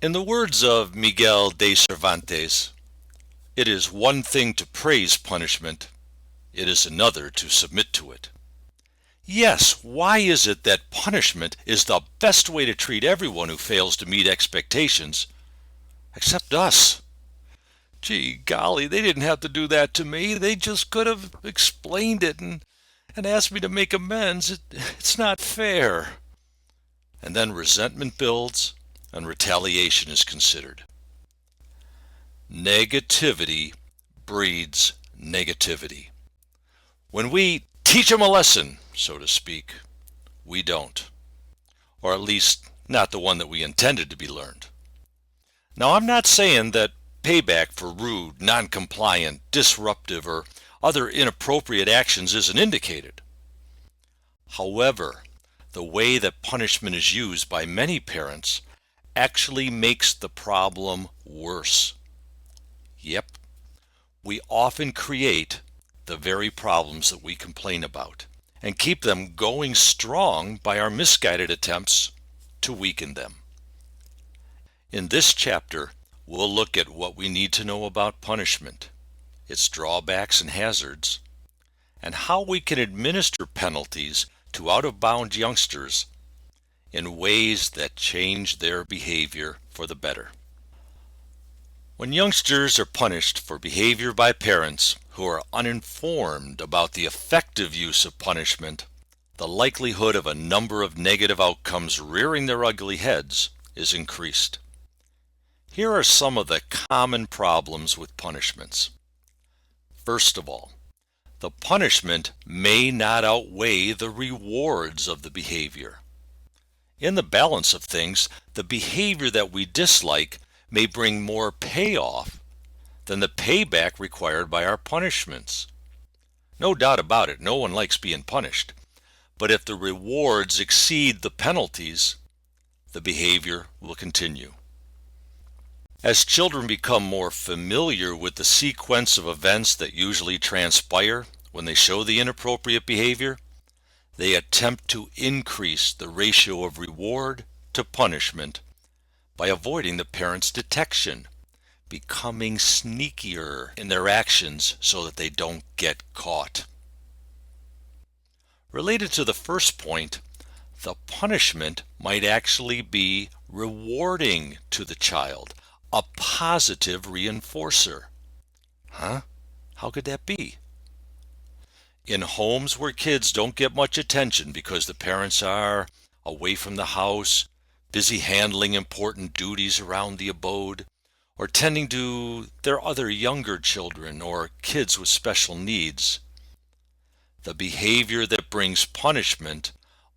In the words of Miguel de Cervantes, it is one thing to praise punishment, it is another to submit to it. Yes, why is it that punishment is the best way to treat everyone who fails to meet expectations, except us? Gee golly, they didn't have to do that to me. They just could have explained it and asked me to make amends. It's not fair. And then resentment builds and retaliation is considered. Negativity breeds negativity. When we teach them a lesson, so to speak, we don't. Or at least not the one that we intended to be learned. Now, I'm not saying that payback for rude, non-compliant, disruptive, or other inappropriate actions isn't indicated. However, the way that punishment is used by many parents actually makes the problem worse. Yep, we often create the very problems that we complain about and keep them going strong by our misguided attempts to weaken them. In this chapter, we'll look at what we need to know about punishment, its drawbacks and hazards, and how we can administer penalties to out-of-bounds youngsters in ways that change their behavior for the better. When youngsters are punished for behavior by parents who are uninformed about the effective use of punishment, the likelihood of a number of negative outcomes rearing their ugly heads is increased. Here are some of the common problems with punishments. First of all, the punishment may not outweigh the rewards of the behavior. In the balance of things, the behavior that we dislike may bring more payoff than the payback required by our punishments. No doubt about it, no one likes being punished. But if the rewards exceed the penalties, the behavior will continue. As children become more familiar with the sequence of events that usually transpire when they show the inappropriate behavior, they attempt to increase the ratio of reward to punishment by avoiding the parent's detection, becoming sneakier in their actions so that they don't get caught. Related to the first point, the punishment might actually be rewarding to the child, a positive reinforcer. Huh? How could that be? In homes where kids don't get much attention because the parents are away from the house, busy handling important duties around the abode, or tending to their other younger children or kids with special needs, the behavior that brings punishment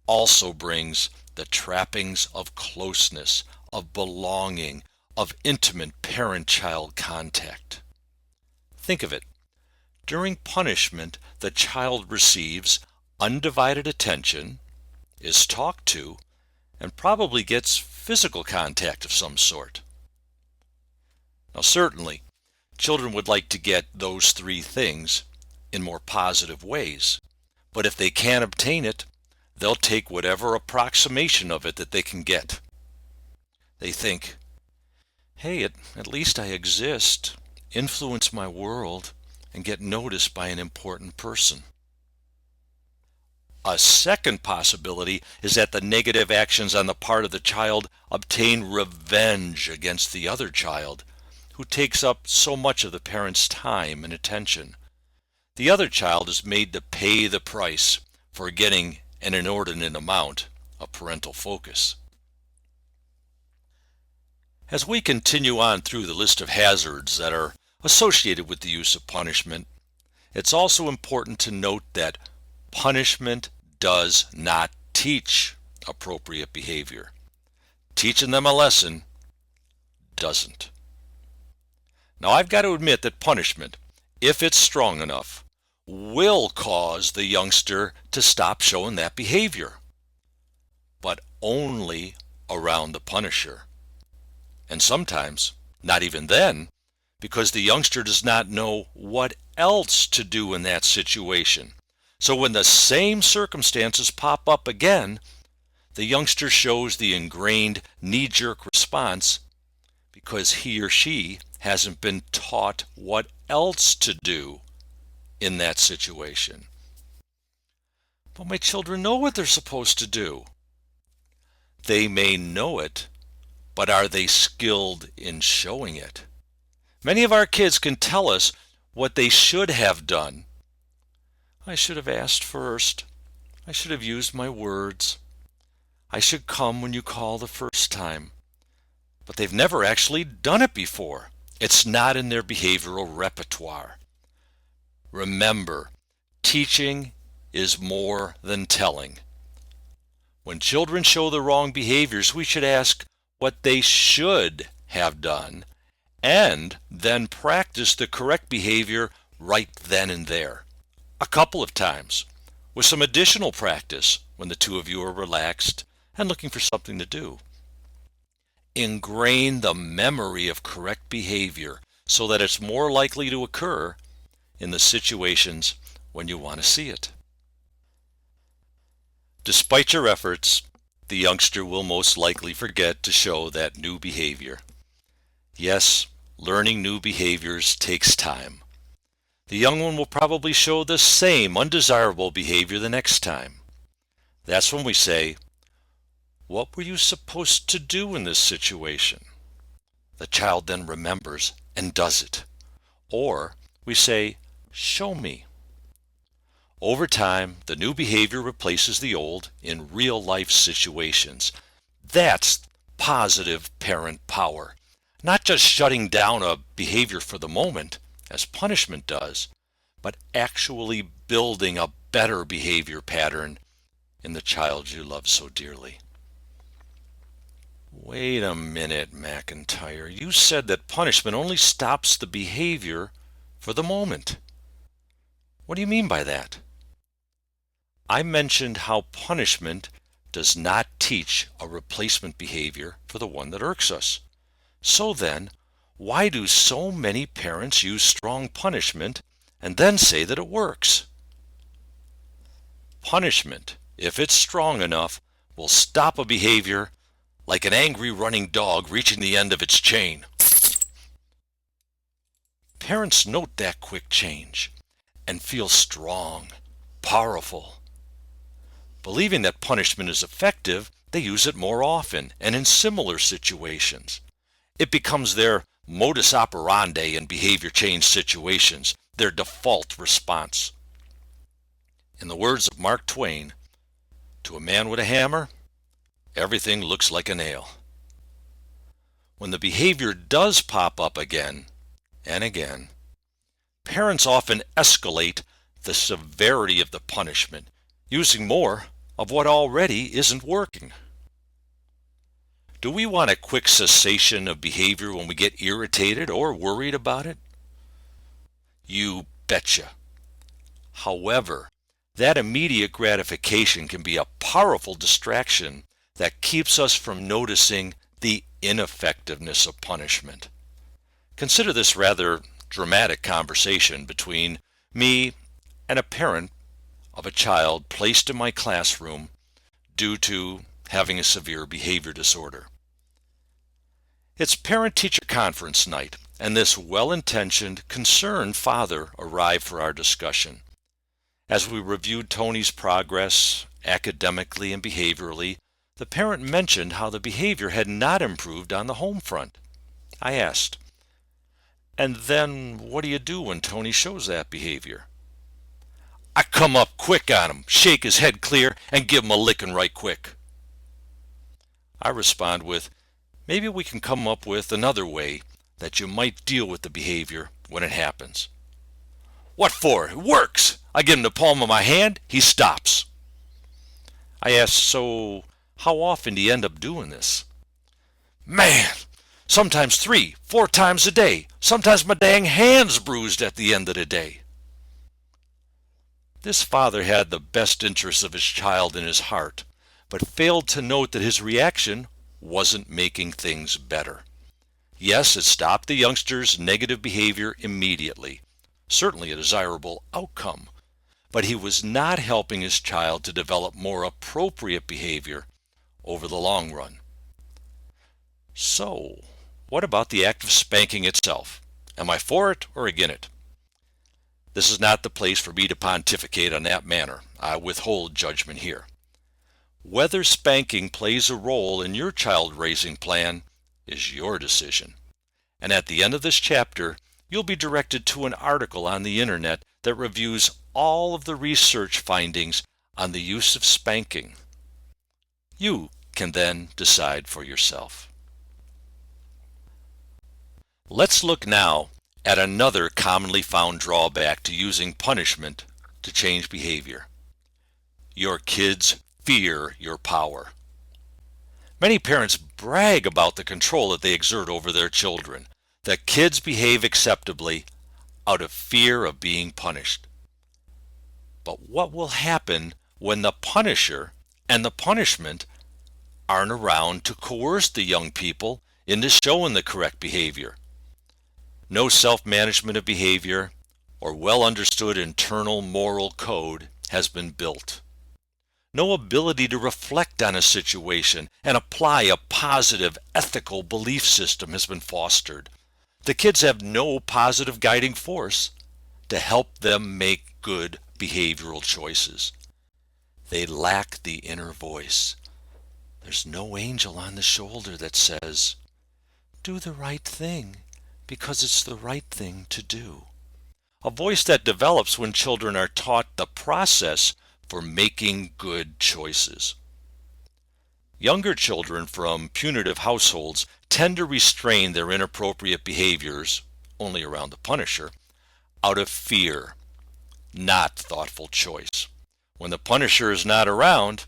also brings the trappings of closeness, of belonging, of intimate parent-child contact. Think of it. During punishment, the child receives undivided attention, is talked to, and probably gets physical contact of some sort. Now certainly, children would like to get those three things in more positive ways, but if they can't obtain it, they'll take whatever approximation of it that they can get. They think, hey, at least I exist, influence my world, and get noticed by an important person. A second possibility is that the negative actions on the part of the child obtain revenge against the other child, who takes up so much of the parent's time and attention. The other child is made to pay the price for getting an inordinate amount of parental focus. As we continue on through the list of hazards that are associated with the use of punishment, it's also important to note that punishment does not teach appropriate behavior. Teaching them a lesson doesn't. Now, I've got to admit that punishment, if it's strong enough, will cause the youngster to stop showing that behavior, but only around the punisher. And sometimes, not even then, because the youngster does not know what else to do in that situation. So when the same circumstances pop up again, the youngster shows the ingrained knee-jerk response because he or she hasn't been taught what else to do in that situation. But my children know what they're supposed to do. They may know it, but are they skilled in showing it? Many of our kids can tell us what they should have done. I should have asked first. I should have used my words. I should come when you call the first time. But they've never actually done it before. It's not in their behavioral repertoire. Remember, teaching is more than telling. When children show the wrong behaviors, we should ask what they should have done and then practice the correct behavior right then and there. A couple of times, with some additional practice when the two of you are relaxed and looking for something to do. Ingrain the memory of correct behavior so that it's more likely to occur in the situations when you want to see it. Despite your efforts, the youngster will most likely forget to show that new behavior. Yes, learning new behaviors takes time. The young one will probably show the same undesirable behavior the next time. That's when we say, "What were you supposed to do in this situation?" The child then remembers and does it. Or we say, "Show me." Over time, the new behavior replaces the old in real-life situations. That's positive parent power. Not just shutting down a behavior for the moment, as punishment does, but actually building a better behavior pattern in the child you love so dearly. Wait a minute, McIntyre. You said that punishment only stops the behavior for the moment. What do you mean by that? I mentioned how punishment does not teach a replacement behavior for the one that irks us. So then, why do so many parents use strong punishment and then say that it works? Punishment, if it's strong enough, will stop a behavior like an angry running dog reaching the end of its chain. Parents note that quick change and feel strong, powerful. Believing that punishment is effective, they use it more often and in similar situations. It becomes their modus operandi in behavior change situations, their default response. In the words of Mark Twain, "To a man with a hammer, everything looks like a nail." When the behavior does pop up again and again, parents often escalate the severity of the punishment, using more of what already isn't working. Do we want a quick cessation of behavior when we get irritated or worried about it? You betcha. However, that immediate gratification can be a powerful distraction that keeps us from noticing the ineffectiveness of punishment. Consider this rather dramatic conversation between me and a parent of a child placed in my classroom due to having a severe behavior disorder. It's parent-teacher conference night, and this well-intentioned, concerned father arrived for our discussion. As we reviewed Tony's progress academically and behaviorally, the parent mentioned how the behavior had not improved on the home front. I asked, "And then what do you do when Tony shows that behavior?" "I come up quick on him, shake his head clear, and give him a licking right quick." I respond with, "Maybe we can come up with another way that you might deal with the behavior when it happens." "What for? It works. I give him the palm of my hand, he stops." I ask, "So how often do you end up doing this?" "Man, sometimes 3, 4 times a day. Sometimes my dang hand's bruised at the end of the day." This father had the best interests of his child in his heart, but failed to note that his reaction wasn't making things better. Yes, it stopped the youngster's negative behavior immediately, certainly a desirable outcome, but he was not helping his child to develop more appropriate behavior over the long run. So, What about the act of spanking itself? Am I for it or against it? This is not the place for me to pontificate on that matter. I withhold judgment here. Whether spanking plays a role in your child raising plan is your decision. And at the end of this chapter, you'll be directed to an article on the internet that reviews all of the research findings on the use of spanking. You can then decide for yourself. Let's look now at another commonly found drawback to using punishment to change behavior. Your kids fear your power. Many parents brag about the control that they exert over their children. The kids behave acceptably out of fear of being punished. But what will happen when the punisher and the punishment aren't around to coerce the young people into showing the correct behavior? No self-management of behavior or well-understood internal moral code has been built. No ability to reflect on a situation and apply a positive ethical belief system has been fostered. The kids have no positive guiding force to help them make good behavioral choices. They lack the inner voice. There's no angel on the shoulder that says, "Do the right thing because it's the right thing to do." A voice that develops when children are taught the process for making good choices. Younger children from punitive households tend to restrain their inappropriate behaviors, only around the punisher, out of fear, not thoughtful choice. When the punisher is not around,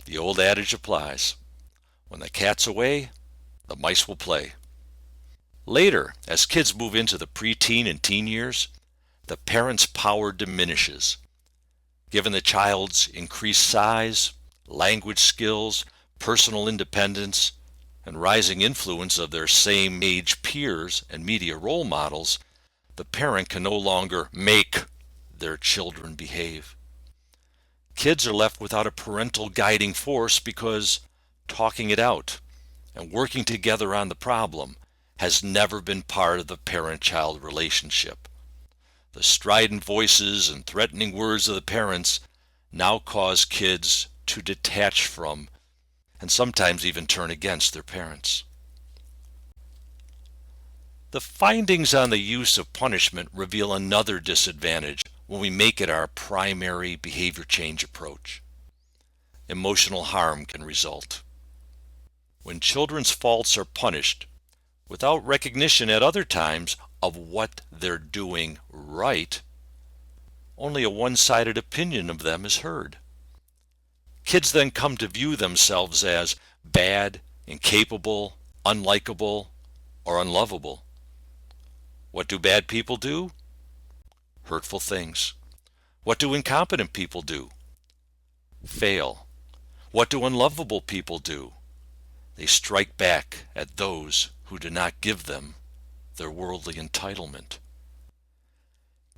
the old adage applies. When the cat's away, the mice will play. Later, as kids move into the preteen and teen years, the parent's power diminishes. Given the child's increased size, language skills, personal independence, and rising influence of their same age peers and media role models, the parent can no longer make their children behave. Kids are left without a parental guiding force because talking it out and working together on the problem has never been part of the parent-child relationship. The strident voices and threatening words of the parents now cause kids to detach from and sometimes even turn against their parents. The findings on the use of punishment reveal another disadvantage when we make it our primary behavior change approach. Emotional harm can result. When children's faults are punished without recognition at other times of what they're doing right, only a one-sided opinion of them is heard. Kids then come to view themselves as bad, incapable, unlikable, or unlovable. What do bad people do? Hurtful things. What do incompetent people do? Fail. What do unlovable people do? They strike back at those who do not give them their worldly entitlement.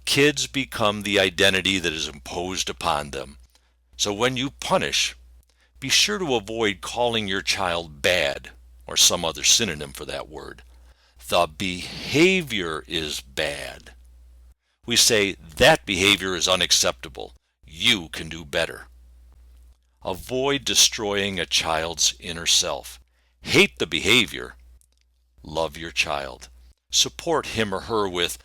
Kids become the identity that is imposed upon them. So when you punish, be sure to avoid calling your child bad or some other synonym for that word. The behavior is bad. We say that behavior is unacceptable. You can do better. Avoid destroying a child's inner self. Hate the behavior. Love your child. Support him or her with,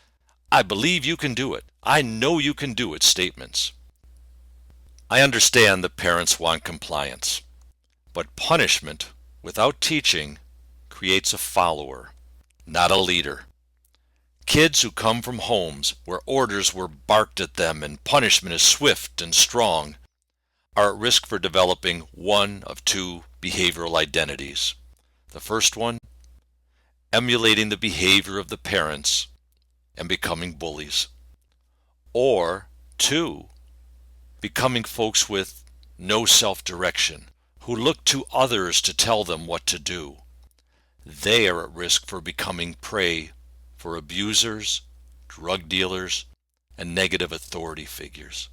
"I believe you can do it. I know you can do it" statements. I understand that parents want compliance, but punishment without teaching creates a follower, not a leader. Kids who come from homes where orders were barked at them and punishment is swift and strong are at risk for developing one of two behavioral identities. The first one, emulating the behavior of the parents and becoming bullies. Or two, becoming folks with no self-direction, who look to others to tell them what to do. They are at risk for becoming prey for abusers, drug dealers, and negative authority figures.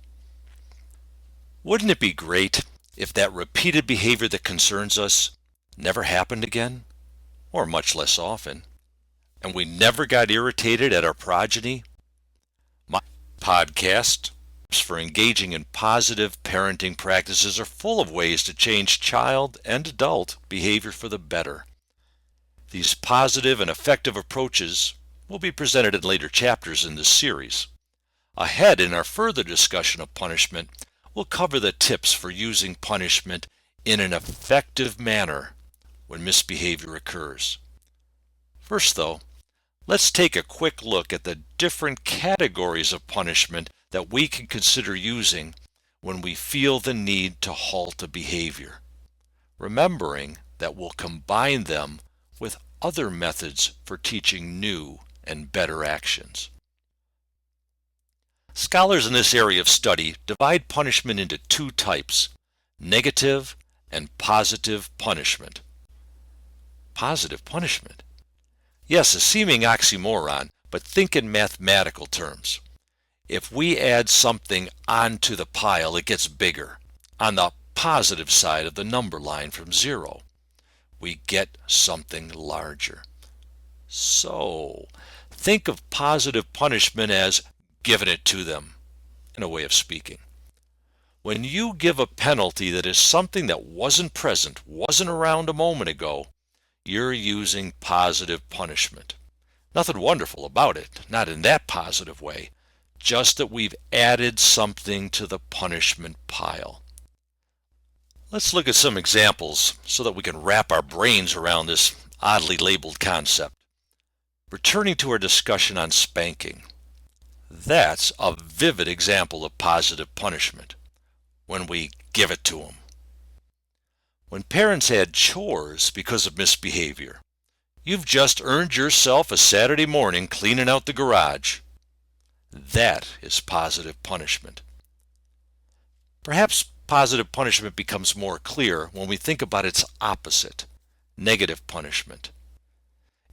Wouldn't it be great if that repeated behavior that concerns us never happened again, or much less often? and we never got irritated at our progeny? My podcast for engaging in positive parenting practices are full of ways to change child and adult behavior for the better. These positive and effective approaches will be presented in later chapters in this series. Ahead, in our further discussion of punishment, we'll cover the tips for using punishment in an effective manner when misbehavior occurs. First, though, let's take a quick look at the different categories of punishment that we can consider using when we feel the need to halt a behavior, remembering that we'll combine them with other methods for teaching new and better actions. Scholars in this area of study divide punishment into two types: negative and positive punishment. Positive punishment? Yes, a seeming oxymoron, but think in mathematical terms. If we add something onto the pile, it gets bigger. On the positive side of the number line from 0, we get something larger. So, think of positive punishment as giving it to them, in a way of speaking. When you give a penalty that is something that wasn't present, wasn't around a moment ago, you're using positive punishment. Nothing wonderful about it, not in that positive way, just that we've added something to the punishment pile. Let's look at some examples so that we can wrap our brains around this oddly labeled concept. Returning to our discussion on spanking, that's a vivid example of positive punishment, when we give it to them. When parents add chores because of misbehavior, you've just earned yourself a Saturday morning cleaning out the garage. That is positive punishment. Perhaps positive punishment becomes more clear when we think about its opposite, negative punishment.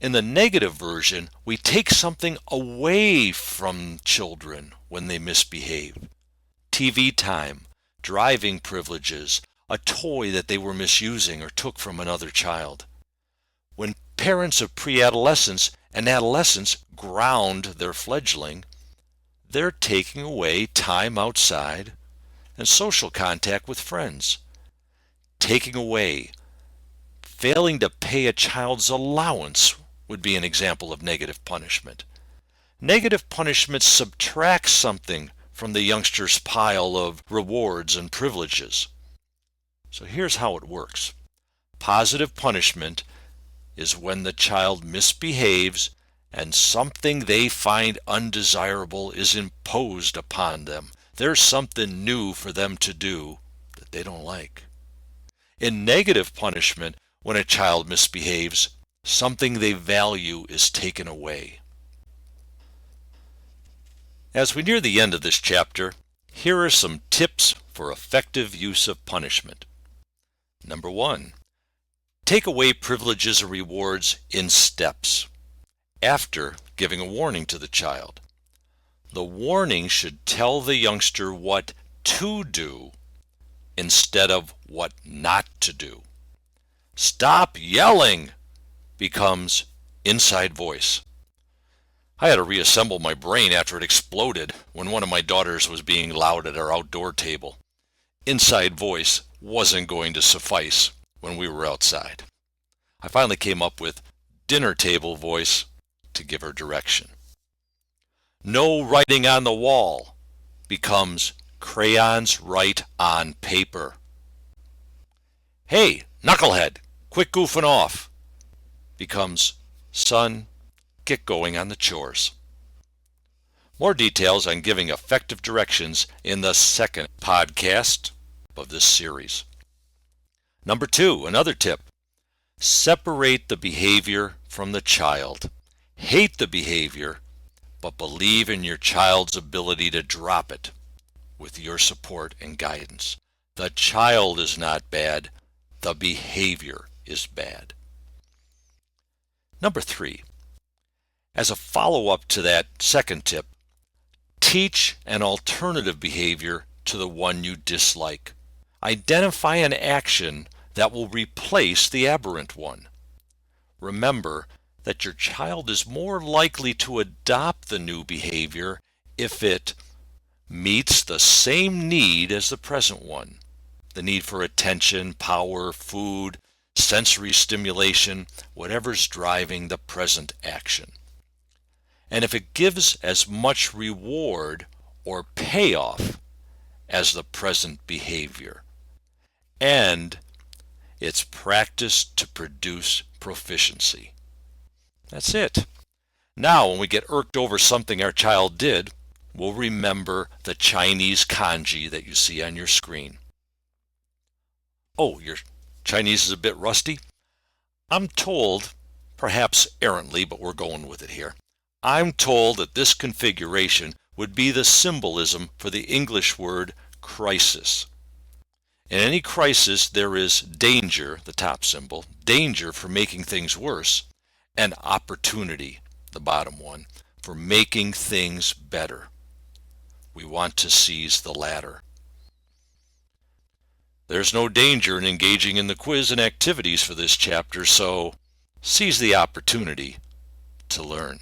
In the negative version, we take something away from children when they misbehave. TV time, driving privileges, a toy that they were misusing or took from another child. When parents of pre-adolescents and adolescents ground their fledgling, they're taking away time outside and social contact with friends. Taking away, failing to pay a child's allowance would be an example of negative punishment. Negative punishment subtracts something from the youngster's pile of rewards and privileges. So here's how it works. Positive punishment is when the child misbehaves and something they find undesirable is imposed upon them. There's something new for them to do that they don't like. In negative punishment, when a child misbehaves, something they value is taken away. As we near the end of this chapter, here are some tips for effective use of punishment. Number 1, take away privileges or rewards in steps, after giving a warning to the child. The warning should tell the youngster what to do instead of what not to do. Stop yelling becomes inside voice. I had to reassemble my brain after it exploded when one of my daughters was being loud at our outdoor table. Inside voice wasn't going to suffice when we were outside. I finally came up with dinner table voice to give her direction. No writing on the wall becomes crayons write on paper. Hey, knucklehead, quit goofing off becomes son, get going on the chores. More details on giving effective directions in the second podcast of this series. Number 2, another tip. Separate the behavior from the child. Hate the behavior, but believe in your child's ability to drop it with your support and guidance. The child is not bad. The behavior is bad. Number 3, as a follow-up to that second tip, teach an alternative behavior to the one you dislike. Identify an action that will replace the aberrant one. Remember, that your child is more likely to adopt the new behavior if it meets the same need as the present one. The need for attention, power, food, sensory stimulation, whatever's driving the present action. And if it gives as much reward or payoff as the present behavior. And it's practiced to produce proficiency. That's it. Now, when we get irked over something our child did, we'll remember the Chinese kanji that you see on your screen. Oh, your Chinese is a bit rusty? I'm told, perhaps errantly, but we're going with it here, I'm told that this configuration would be the symbolism for the English word crisis. In any crisis, there is danger, the top symbol, danger for making things worse, and opportunity, the bottom one, for making things better. We want to seize the latter. There's no danger in engaging in the quiz and activities for this chapter, so seize the opportunity to learn.